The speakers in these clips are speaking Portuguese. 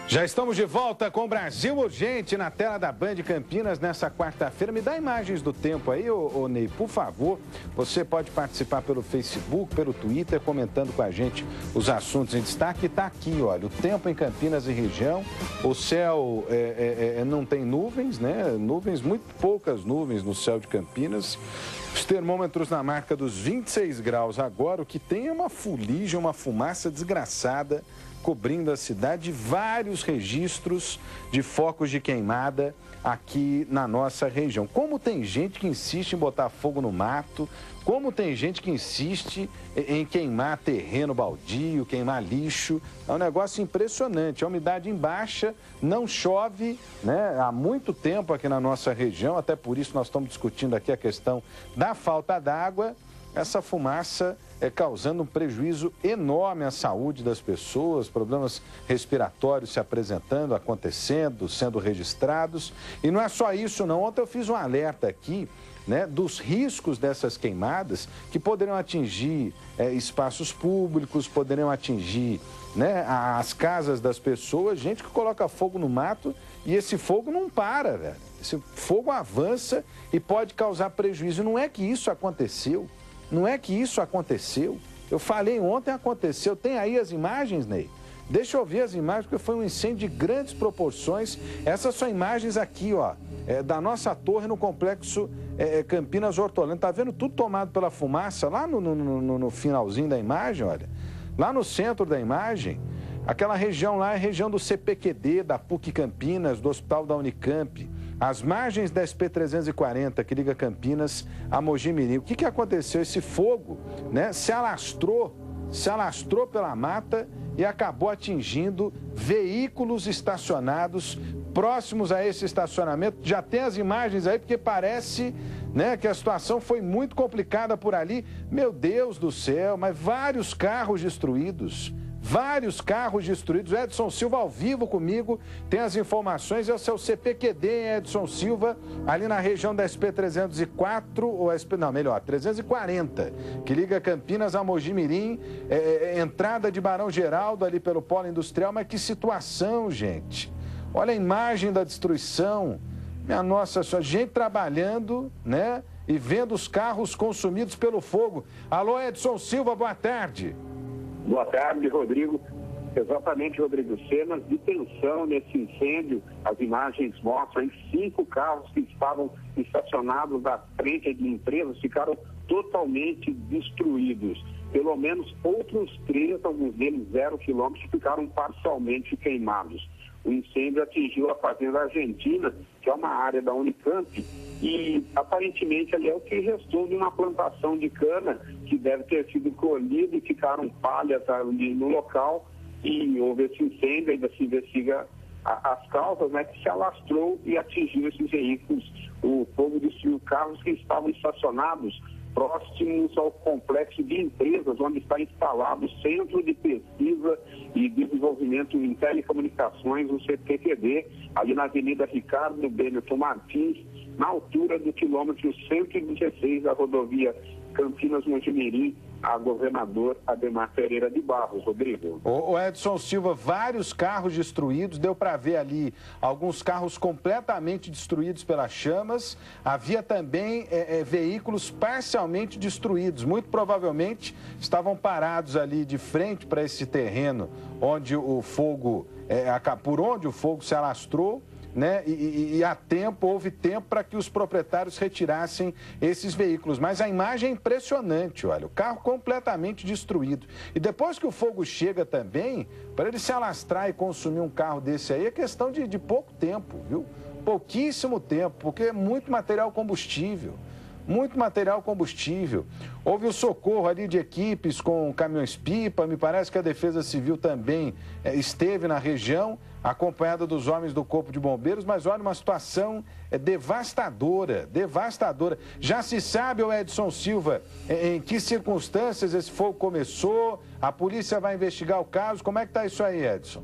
Já estamos de volta com o Brasil Urgente na tela da Band Campinas nessa quarta-feira. Me dá imagens do tempo aí, ô Ney, por favor. Você pode participar pelo Facebook, pelo Twitter, comentando com a gente os assuntos em destaque. Está aqui, olha, o tempo em Campinas e região. O céu não tem nuvens, né? Nuvens, muito poucas nuvens no céu de Campinas. Os termômetros na marca dos 26 graus agora. O que tem é uma fuligem, uma fumaça desgraçada cobrindo a cidade, vários registros de focos de queimada aqui na nossa região. Como tem gente que insiste em botar fogo no mato, como tem gente que insiste em queimar terreno baldio, queimar lixo. É um negócio impressionante. A umidade em baixa, não chove, né, há muito tempo aqui na nossa região, até por isso nós estamos discutindo aqui a questão da falta d'água. Essa fumaça causando um prejuízo enorme à saúde das pessoas, problemas respiratórios se apresentando, acontecendo, sendo registrados. E não é só isso, não. Ontem eu fiz um alerta aqui, né, dos riscos dessas queimadas que poderiam atingir espaços públicos, poderiam atingir, né, as casas das pessoas, gente que coloca fogo no mato e esse fogo não para, velho. Esse fogo avança e pode causar prejuízo. Não é que isso aconteceu. Não é que isso aconteceu. Eu falei ontem, aconteceu. Tem aí as imagens, Ney? Deixa eu ver as imagens, porque foi um incêndio de grandes proporções. Essas são imagens aqui, ó, da nossa torre no complexo Campinas Hortolândia. Tá vendo tudo tomado pela fumaça lá no finalzinho da imagem, olha. Lá no centro da imagem, aquela região lá é a região do CPQD, da PUC Campinas, do Hospital da Unicamp. As margens da SP-340, que liga Campinas a Mogi Mirim. O que aconteceu? Esse fogo, né, se alastrou pela mata e acabou atingindo veículos estacionados próximos a esse estacionamento. Já tem as imagens aí, porque parece, né, que a situação foi muito complicada por ali. Meu Deus do céu, mas vários carros destruídos. Vários carros destruídos. Edson Silva ao vivo comigo, tem as informações. É o seu CPQD, Edson Silva, ali na região da SP-304, ou não, melhor, 340, que liga Campinas a Mogi Mirim, entrada de Barão Geraldo ali pelo polo industrial. Mas que situação, gente. Olha a imagem da destruição. Minha nossa senhora, gente trabalhando, né, e vendo os carros consumidos pelo fogo. Alô, Edson Silva, boa tarde. Boa tarde, Rodrigo. Exatamente, Rodrigo. Cenas de tensão nesse incêndio. As imagens mostram 5 carros que estavam estacionados à frente de empresas ficaram totalmente destruídos. Pelo menos outros 3, alguns deles 0 quilômetros, ficaram parcialmente queimados. O incêndio atingiu a Fazenda Argentina, que é uma área da Unicamp, e aparentemente ali é o que restou de uma plantação de cana que deve ter sido colhida e ficaram palhas ali no local, e houve esse incêndio. Ainda se investiga as causas, né, que se alastrou e atingiu esses veículos. O fogo destruiu carros que estavam estacionados próximos ao complexo de empresas, onde está instalado o Centro de Pesquisa e Desenvolvimento em Telecomunicações, o CPQD, ali na Avenida Ricardo Bêneto Martins, na altura do quilômetro 116 da rodovia Campinas-Mogi Mirim, a governador Ademar Pereira de Barros. Rodrigo. O Edson Silva, vários carros destruídos, deu para ver ali alguns carros completamente destruídos pelas chamas. Havia também veículos parcialmente destruídos, muito provavelmente estavam parados ali de frente para esse terreno onde o fogo, por onde o fogo se alastrou. Né? E houve tempo para que os proprietários retirassem esses veículos. Mas a imagem é impressionante, olha, o carro completamente destruído. E depois que o fogo chega também, para ele se alastrar e consumir um carro desse aí, é questão de pouco tempo, viu? Pouquíssimo tempo, porque é muito material combustível. Muito material combustível. Houve o socorro ali de equipes com caminhões-pipa. Me parece que a Defesa Civil também esteve na região, acompanhada dos homens do Corpo de Bombeiros. Mas olha, uma situação devastadora, devastadora. Já se sabe, o Edson Silva, em que circunstâncias esse fogo começou? A polícia vai investigar o caso. Como é que está isso aí, Edson?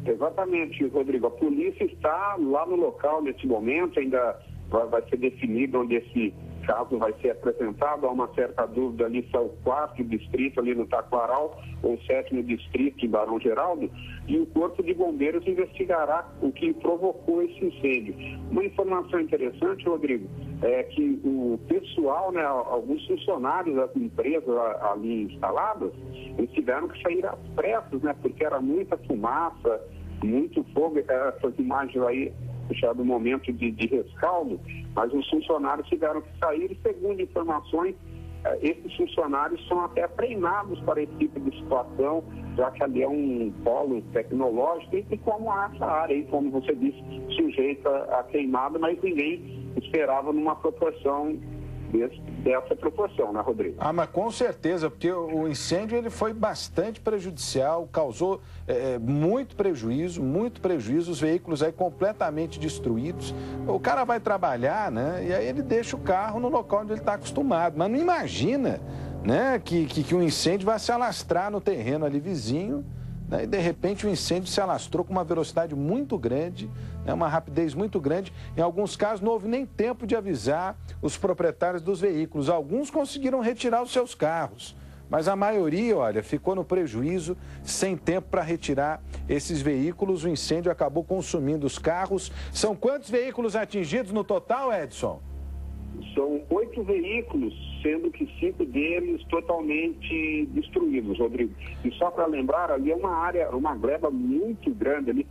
Exatamente, Rodrigo. A polícia está lá no local nesse momento, ainda vai ser definido onde esse caso vai ser apresentado. Há uma certa dúvida ali se é o 4º distrito ali no Taquaral ou o 7º distrito em Barão Geraldo, e o Corpo de Bombeiros investigará o que provocou esse incêndio. Uma informação interessante, Rodrigo, é que o pessoal, né, alguns funcionários das empresas ali instaladas, eles tiveram que sair às pressas, né, porque era muita fumaça, muito fogo. Essas imagens aí já do momento de rescaldo, mas os funcionários tiveram que sair e, segundo informações, esses funcionários são até treinados para esse tipo de situação, já que ali é um polo tecnológico e como essa área aí, como você disse, sujeita a queimada, mas ninguém esperava numa proporção dessa proporção, né, Rodrigo? Mas com certeza, porque o incêndio ele foi bastante prejudicial, causou muito prejuízo, os veículos aí completamente destruídos. O cara vai trabalhar, né, e aí ele deixa o carro no local onde ele está acostumado, mas não imagina, né, que um incêndio vai se alastrar no terreno ali vizinho, né, e de repente o incêndio se alastrou com uma velocidade muito grande, uma rapidez muito grande. Em alguns casos não houve nem tempo de avisar os proprietários dos veículos. Alguns conseguiram retirar os seus carros, mas a maioria, olha, ficou no prejuízo, sem tempo para retirar esses veículos. O incêndio acabou consumindo os carros. São quantos veículos atingidos no total, Edson? São 8 veículos, sendo que 5 deles totalmente destruídos, Rodrigo. E só para lembrar, ali é uma área, uma gleba muito grande ali.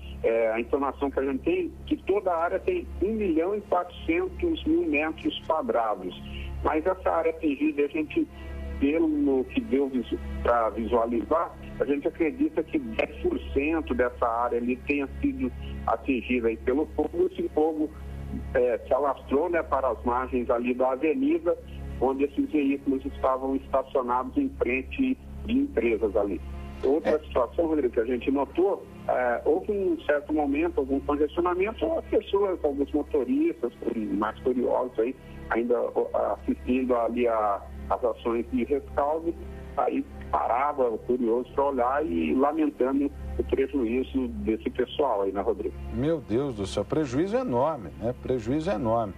A informação que a gente tem, que toda a área tem 1.400.000 metros quadrados. Mas essa área atingida, a gente, pelo que deu para visualizar, a gente acredita que 10% dessa área ali tenha sido atingida aí pelo fogo. Esse fogo se alastrou, né, para as margens ali da avenida, onde esses veículos estavam estacionados em frente de empresas ali. Outra situação, Rodrigo, que a gente notou, houve um certo momento, algum congestionamento, as pessoas, alguns motoristas, mais curiosos aí, ainda assistindo ali as ações de rescaldo, aí parava curioso para olhar e lamentando o prejuízo desse pessoal aí, né, Rodrigo? Meu Deus do céu, prejuízo enorme, né? Prejuízo enorme.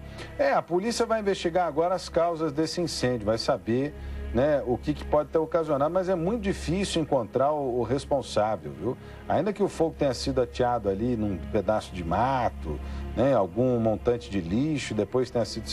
A polícia vai investigar agora as causas desse incêndio, vai saber, né, o que pode ter ocasionado, mas é muito difícil encontrar o responsável, viu? Ainda que o fogo tenha sido ateado ali num pedaço de mato, né, algum montante de lixo, depois tenha sido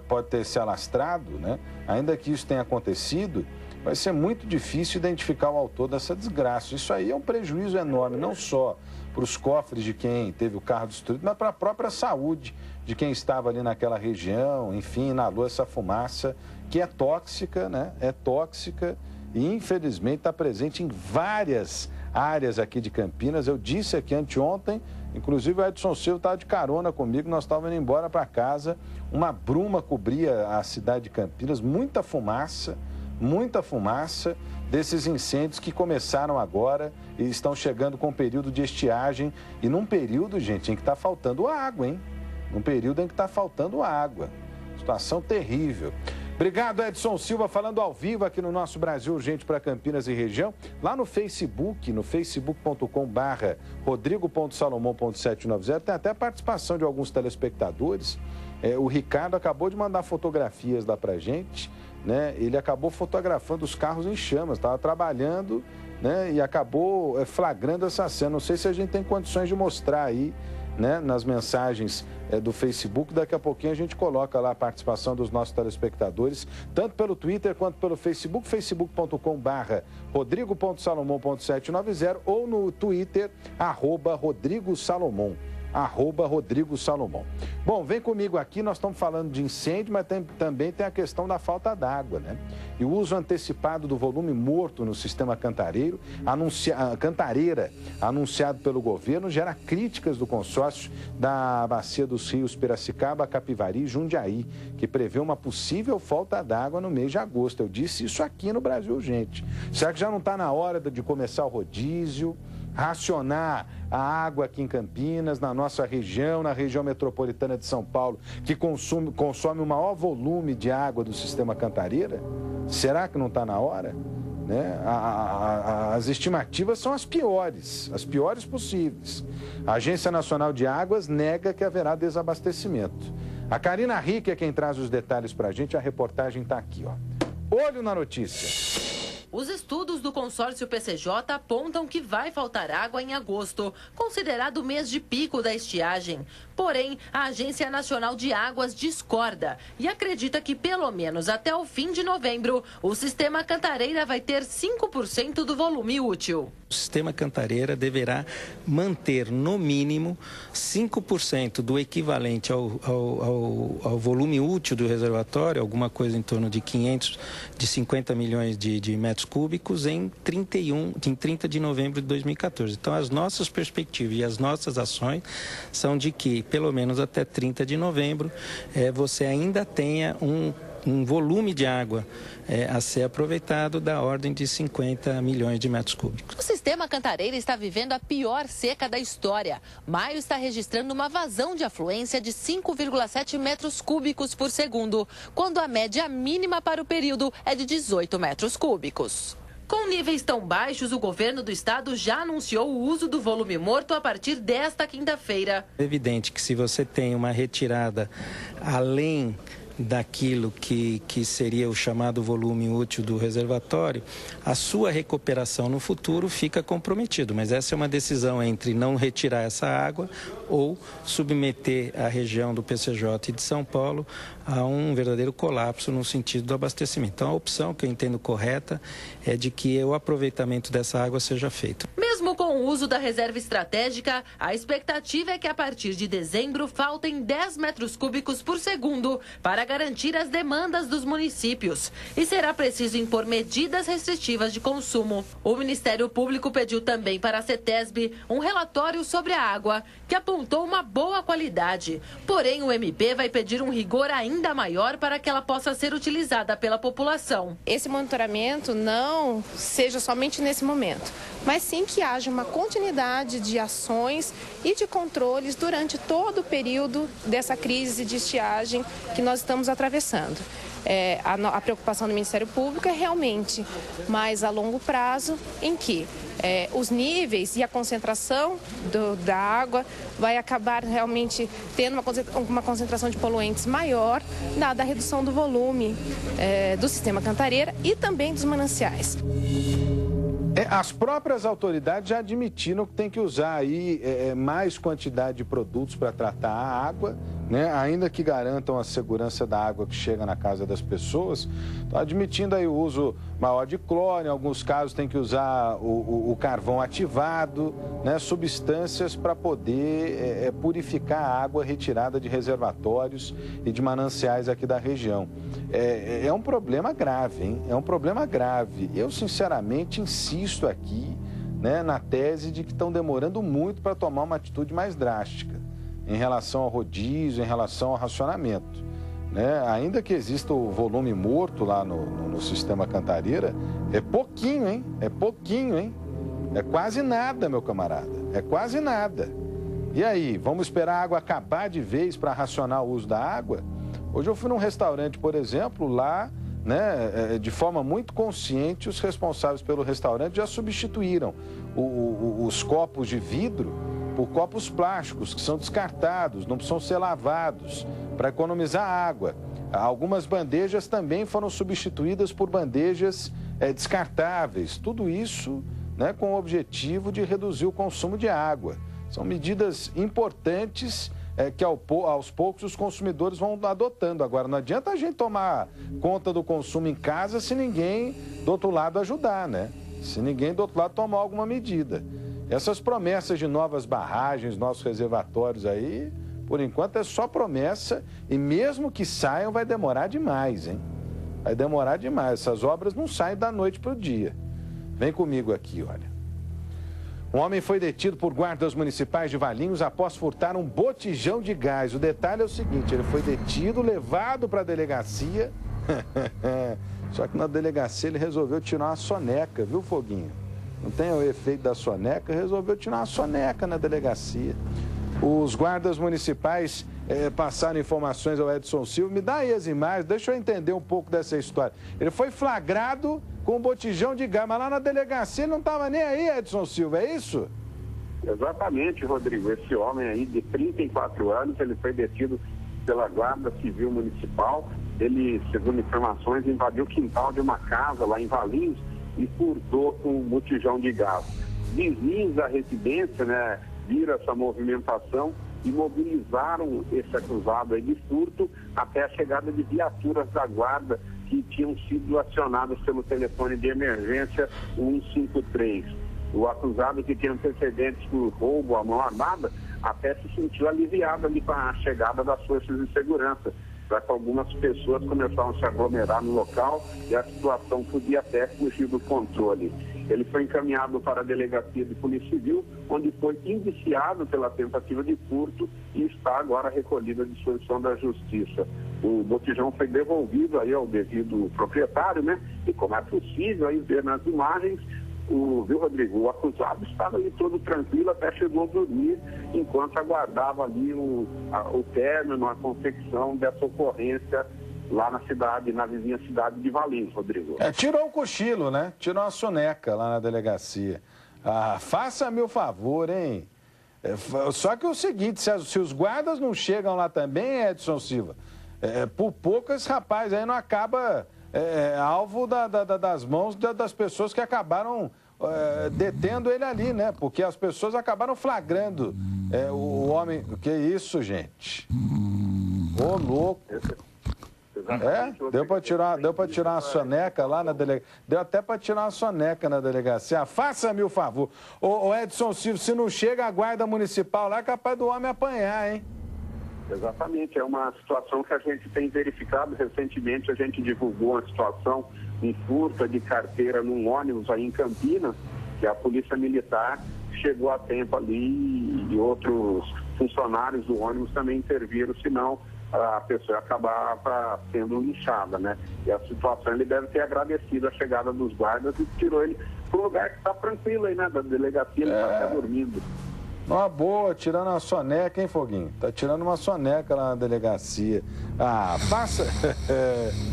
pode ter se alastrado, né? Ainda que isso tenha acontecido, vai ser muito difícil identificar o autor dessa desgraça. Isso aí é um prejuízo enorme, não só para os cofres de quem teve o carro destruído, mas para a própria saúde de quem estava ali naquela região, enfim, inalou essa fumaça que é tóxica, né? É tóxica e infelizmente está presente em várias áreas aqui de Campinas. Eu disse aqui anteontem, inclusive o Edson Silva estava de carona comigo, nós estávamos indo embora para casa, uma bruma cobria a cidade de Campinas, muita fumaça desses incêndios que começaram agora e estão chegando com um período de estiagem e num período, gente, em que está faltando água, hein? Num período em que está faltando água. Situação terrível. Obrigado, Edson Silva, falando ao vivo aqui no nosso Brasil Urgente para Campinas e região. Lá no Facebook, no facebook.com/rodrigo.salomão.790, tem até a participação de alguns telespectadores. O Ricardo acabou de mandar fotografias lá pra gente, né? Ele acabou fotografando os carros em chamas, estava trabalhando, né? E acabou flagrando essa cena. Não sei se a gente tem condições de mostrar aí, né, nas mensagens do Facebook. Daqui a pouquinho a gente coloca lá a participação dos nossos telespectadores, tanto pelo Twitter quanto pelo Facebook, facebook.com/rodrigo.salomão.790 ou no Twitter, @RodrigoSalomão. @Rodrigo Salomão. Bom, vem comigo aqui, nós estamos falando de incêndio, mas também tem a questão da falta d'água, né? E o uso antecipado do volume morto no sistema cantareira, anunciado pelo governo, gera críticas do consórcio da bacia dos rios Piracicaba, Capivari e Jundiaí, que prevê uma possível falta d'água no mês de agosto. Eu disse isso aqui no Brasil Urgente. Será que já não está na hora de começar o rodízio? Racionar a água aqui em Campinas, na nossa região, na região metropolitana de São Paulo, que consome o maior volume de água do sistema cantareira? Será que não está na hora? Né? As estimativas são as piores possíveis. A Agência Nacional de Águas nega que haverá desabastecimento. A Karina Rick é quem traz os detalhes para a gente, a reportagem está aqui, ó. Olho na notícia. Os estudos do consórcio PCJ apontam que vai faltar água em agosto, considerado o mês de pico da estiagem. Porém, a Agência Nacional de Águas discorda e acredita que pelo menos até o fim de novembro, o sistema Cantareira vai ter 5% do volume útil. O sistema Cantareira deverá manter, no mínimo, 5% do equivalente ao volume útil do reservatório, alguma coisa em torno de 50 milhões de metros cúbicos, em 30 de novembro de 2014. Então, as nossas perspectivas e as nossas ações são de que, pelo menos até 30 de novembro, você ainda tenha um volume de água a ser aproveitado da ordem de 50 milhões de metros cúbicos. O sistema Cantareira está vivendo a pior seca da história. Maio está registrando uma vazão de afluência de 5,7 metros cúbicos por segundo, quando a média mínima para o período é de 18 metros cúbicos. Com níveis tão baixos, o governo do estado já anunciou o uso do volume morto a partir desta quinta-feira. É evidente que se você tem uma retirada além daquilo que seria o chamado volume útil do reservatório, a sua recuperação no futuro fica comprometido. Mas essa é uma decisão entre não retirar essa água ou submeter a região do PCJ e de São Paulo a um verdadeiro colapso no sentido do abastecimento. Então, a opção que eu entendo correta é de que o aproveitamento dessa água seja feito. Mesmo com o uso da reserva estratégica, a expectativa é que a partir de dezembro faltem 10 metros cúbicos por segundo para garantir as demandas dos municípios. E será preciso impor medidas restritivas de consumo. O Ministério Público pediu também para a CETESB um relatório sobre a água, que apontou uma boa qualidade. Porém, o MP vai pedir um rigor ainda maior para que ela possa ser utilizada pela população. Esse monitoramento não seja somente nesse momento, mas sim que haja uma continuidade de ações e de controles durante todo o período dessa crise de estiagem que nós estamos atravessando. A preocupação do Ministério Público é realmente mais a longo prazo, em que os níveis e a concentração da água vai acabar realmente tendo uma concentração de poluentes maior, dada a redução do volume do sistema Cantareira e também dos mananciais. As próprias autoridades já admitiram que tem que usar aí mais quantidade de produtos para tratar a água, né? Ainda que garantam a segurança da água que chega na casa das pessoas. Estão admitindo aí o uso maior de cloro, em alguns casos tem que usar o carvão ativado, né? Substâncias para poder purificar a água retirada de reservatórios e de mananciais aqui da região. É um problema grave, hein? É um problema grave. Eu, sinceramente, insisto aqui, né, na tese de que estão demorando muito para tomar uma atitude mais drástica em relação ao rodízio, em relação ao racionamento, né? Ainda que exista o volume morto lá no sistema Cantareira, é pouquinho, hein? É pouquinho, hein? É quase nada, meu camarada, é quase nada. E aí, vamos esperar a água acabar de vez para racionar o uso da água? Hoje eu fui num restaurante, por exemplo, lá, né, de forma muito consciente, os responsáveis pelo restaurante já substituíram os copos de vidro por copos plásticos, que são descartados, não precisam ser lavados, para economizar água. Algumas bandejas também foram substituídas por bandejas descartáveis. Tudo isso, né, com o objetivo de reduzir o consumo de água. São medidas importantes que aos poucos os consumidores vão adotando. Agora, não adianta a gente tomar conta do consumo em casa se ninguém do outro lado ajudar, né? Se ninguém do outro lado tomar alguma medida. Essas promessas de novas barragens, nossos reservatórios aí, por enquanto é só promessa e mesmo que saiam vai demorar demais, hein? Vai demorar demais. Essas obras não saem da noite para o dia. Vem comigo aqui, olha. Um homem foi detido por guardas municipais de Valinhos após furtar um botijão de gás. O detalhe é o seguinte, ele foi detido, levado para a delegacia, só que na delegacia ele resolveu tirar uma soneca, viu, Foguinho? Não tem o efeito da soneca, resolveu tirar uma soneca na delegacia. Os guardas municipais passaram informações ao Edson Silva. Me dá aí as imagens, deixa eu entender um pouco dessa história. Ele foi flagrado com um botijão de gás, mas lá na delegacia ele não estava nem aí, Edson Silva, é isso? Exatamente, Rodrigo. Esse homem aí de 34 anos, ele foi detido pela Guarda Civil Municipal. Ele, segundo informações, invadiu o quintal de uma casa lá em Valinhos e furtou com um botijão de gás. Vizinhos da residência, né, viram essa movimentação e mobilizaram esse acusado aí de furto até a chegada de viaturas da guarda que tinham sido acionadas pelo telefone de emergência 153. O acusado, que tinha antecedentes por roubo à mão armada, até se sentiu aliviado ali com a chegada das forças de segurança, já que algumas pessoas começaram a se aglomerar no local e a situação podia até fugir do controle. Ele foi encaminhado para a delegacia de Polícia Civil, onde foi indiciado pela tentativa de furto e está agora recolhido à disposição da Justiça. O botijão foi devolvido aí ao devido proprietário, né? E como é possível aí ver nas imagens, viu, Rodrigo, o acusado estava ali todo tranquilo, até chegou a dormir, enquanto aguardava ali o término, a confecção dessa ocorrência lá na cidade, na vizinha cidade de Valinhos, Rodrigo. Tirou o cochilo, né? Tirou a soneca lá na delegacia. Faça-me o favor, hein? Só que é o seguinte, se os guardas não chegam lá também, Edson Silva, por pouco esse rapaz aí não acaba alvo das mãos das pessoas que acabaram detendo ele ali, né? Porque as pessoas acabaram flagrando o homem... Que isso, gente? Ô, louco! Deu para tirar uma soneca lá na delegacia. Deu até para tirar uma soneca na delegacia. Faça-me o favor. Ô Edson Silva, se não chega a guarda municipal lá, é capaz do homem apanhar, hein? Exatamente, é uma situação que a gente tem verificado recentemente. A gente divulgou uma situação em furto de carteira num ônibus aí em Campinas, que a Polícia Militar chegou a tempo ali e outros funcionários do ônibus também interviram, senão a pessoa acabava sendo linchada, né? E a situação, ele deve ter agradecido a chegada dos guardas e tirou ele para um lugar que está tranquilo aí, né? Da delegacia, ele está até dormindo. Uma boa, tirando uma soneca, hein, Foguinho? Tá tirando uma soneca lá na delegacia. Passa...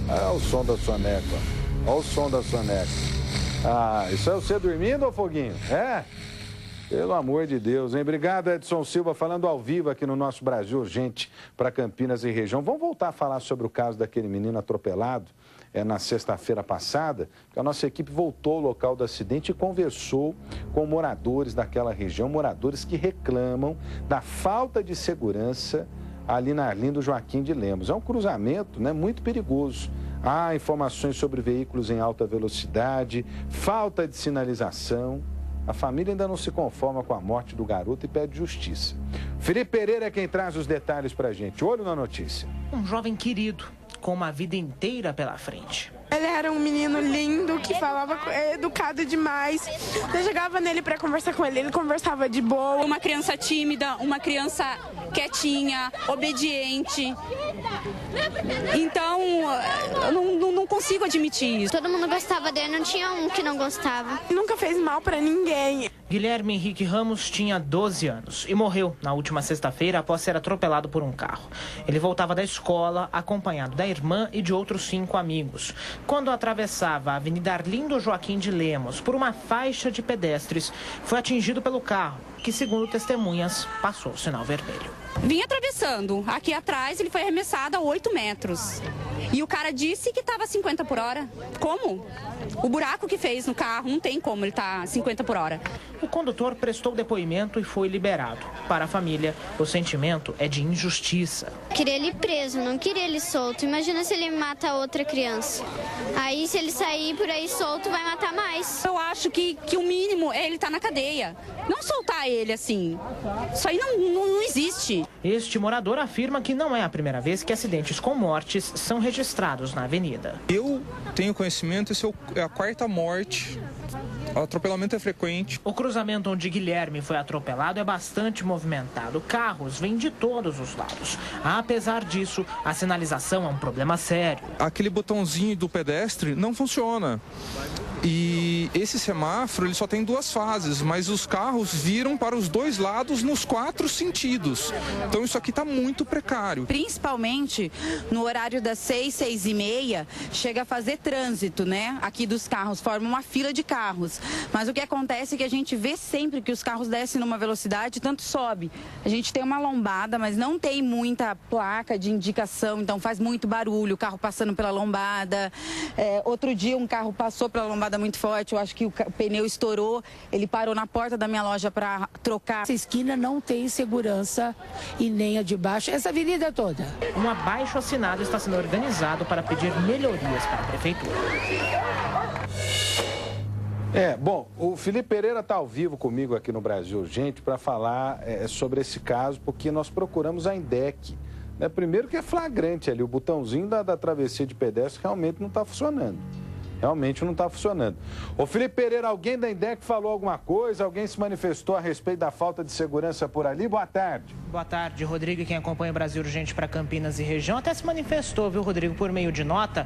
Olha o som da soneca, ó. Olha o som da soneca. Isso é você dormindo, ô Foguinho? Pelo amor de Deus, hein? Obrigado, Edson Silva, falando ao vivo aqui no nosso Brasil Urgente para Campinas e região. Vamos voltar a falar sobre o caso daquele menino atropelado na sexta-feira passada, que a nossa equipe voltou ao local do acidente e conversou com moradores daquela região, moradores que reclamam da falta de segurança ali na Arlindo Joaquim de Lemos. É um cruzamento, né, muito perigoso. Há informações sobre veículos em alta velocidade, falta de sinalização. A família ainda não se conforma com a morte do garoto e pede justiça. Felipe Pereira é quem traz os detalhes pra gente. Olho na notícia. Um jovem querido, com uma vida inteira pela frente. Ele era um menino lindo, que falava educado demais. Eu chegava nele para conversar com ele conversava de boa. Uma criança tímida, uma criança quietinha, obediente. Então, eu não consigo admitir isso. Todo mundo gostava dele, não tinha um que não gostava. Nunca fez mal para ninguém. Guilherme Henrique Ramos tinha 12 anos e morreu na última sexta-feira após ser atropelado por um carro. Ele voltava da escola acompanhado da irmã e de outros 5 amigos. Quando atravessava a Avenida Arlindo Joaquim de Lemos por uma faixa de pedestres, foi atingido pelo carro, que, segundo testemunhas, passou o sinal vermelho. Vinha atravessando. Aqui atrás ele foi arremessado a 8 metros. E o cara disse que estava 50 por hora. Como? O buraco que fez no carro, não tem como ele estar 50 por hora. O condutor prestou depoimento e foi liberado. Para a família, o sentimento é de injustiça. Queria ele preso, não queria ele solto. Imagina se ele mata outra criança. Aí, se ele sair por aí solto, vai matar mais. Eu acho que o mínimo é ele estar na cadeia. Não soltar ele assim. Isso aí não existe. Este morador afirma que não é a primeira vez que acidentes com mortes são registrados na avenida. Eu tenho conhecimento, esse é a 4ª morte. O atropelamento é frequente. O cruzamento onde Guilherme foi atropelado é bastante movimentado. Carros vêm de todos os lados. Apesar disso, a sinalização é um problema sério. Aquele botãozinho do pedestre não funciona. E esse semáforo ele só tem 2 fases, mas os carros viram para os 2 lados nos 4 sentidos. Então isso aqui está muito precário. Principalmente no horário das 6, 6h30, chega a fazer trânsito, né? Aqui dos carros, forma uma fila de carros. Mas o que acontece é que a gente vê sempre que os carros descem numa velocidade, tanto sobe. A gente tem uma lombada, mas não tem muita placa de indicação, então faz muito barulho, o carro passando pela lombada. Outro dia um carro passou pela lombada muito forte, eu acho que o pneu estourou, ele parou na porta da minha loja para trocar. Essa esquina não tem segurança e nem a de baixo, essa avenida toda. Um abaixo-assinado está sendo organizado para pedir melhorias para a prefeitura. Bom, o Felipe Pereira está ao vivo comigo aqui no Brasil Urgente para falar sobre esse caso, porque nós procuramos a INDEC. Primeiro que é flagrante ali, o botãozinho da travessia de pedestre realmente não está funcionando. Realmente não está funcionando. Ô Felipe Pereira, alguém da INDEC falou alguma coisa? Alguém se manifestou a respeito da falta de segurança por ali? Boa tarde. Boa tarde, Rodrigo. Quem acompanha o Brasil Urgente para Campinas e região até se manifestou, viu, Rodrigo, por meio de nota,